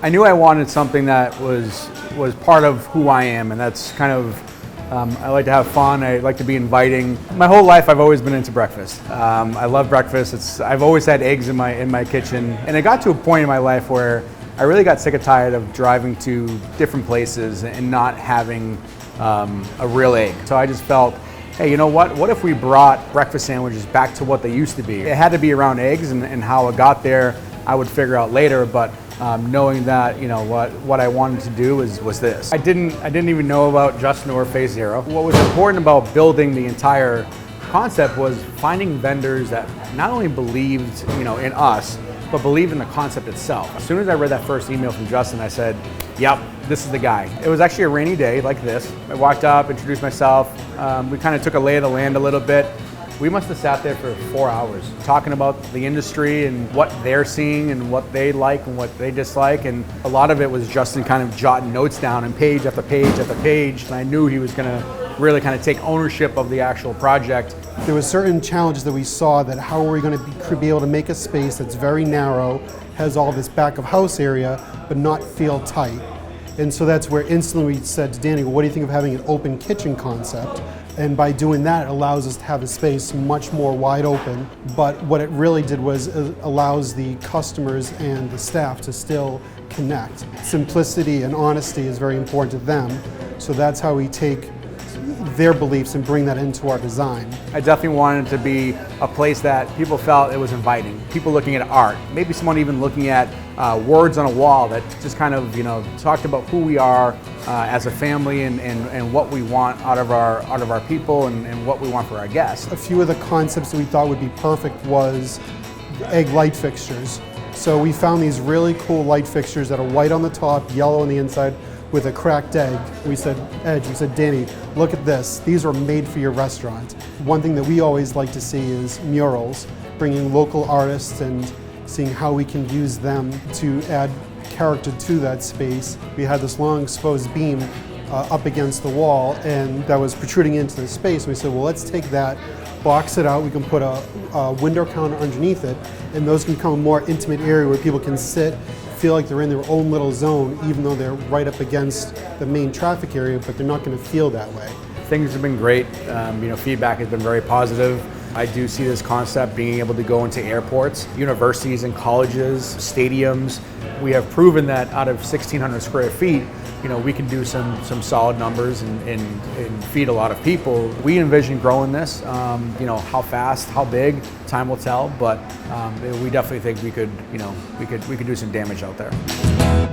I knew I wanted something that was part of who I am, and that's kind of, I like to have fun, I like to be inviting. My whole life I've always been into breakfast. I love breakfast. I've always had eggs in my kitchen, and it got to a point in my life where I really got sick and tired of driving to different places and not having a real egg. So I just felt, hey, you know what? What if we brought breakfast sandwiches back to what they used to be? It had to be around eggs, and how it got there I would figure out later, but knowing that, you know, what I wanted to do was this. I didn't even know about Justin or Phase Zero. What was important about building the entire concept was finding vendors that not only believed, you know, in us, but believed in the concept itself. As soon as I read that first email from Justin, I said, yep, this is the guy. It was actually a rainy day like this. I walked up, introduced myself. We kind of took a lay of the land a little bit. We must have sat there for 4 hours talking about the industry and what they're seeing and what they like and what they dislike. And a lot of it was Justin kind of jotting notes down and page after page after page. And I knew he was gonna really kind of take ownership of the actual project. There were certain challenges that we saw, that how are we going to be able to make a space that's very narrow, has all this back of house area, but not feel tight. And so that's where instantly we said to Danny, well, what do you think of having an open kitchen concept? And by doing that, it allows us to have a space much more wide open. But what it really did was it allows the customers and the staff to still connect. Simplicity and honesty is very important to them. So that's how we take their beliefs and bring that into our design. I definitely wanted it to be a place that people felt it was inviting. People looking at art, maybe someone even looking at words on a wall that just kind of, you know, talked about who we are as a family and what we want out of our people and what we want for our guests. A few of the concepts that we thought would be perfect was egg light fixtures. So we found these really cool light fixtures that are white on the top, yellow on the inside, with a cracked egg. We said, Danny, look at this. These are made for your restaurant. One thing that we always like to see is murals, bringing local artists and seeing how we can use them to add character to that space. We had this long exposed beam up against the wall, and that was protruding into the space. We said, well, let's take that, box it out. We can put a window counter underneath it, and those can become a more intimate area where people can sit, feel like they're in their own little zone, even though they're right up against the main traffic area, but they're not going to feel that way. Things have been great. You know, feedback has been very positive. I do see this concept being able to go into airports, universities and colleges, stadiums. We have proven that out of 1,600 square feet, you know, we can do some solid numbers and feed a lot of people. We envision growing this. You know, how fast, how big, time will tell. But we definitely think we could do some damage out there.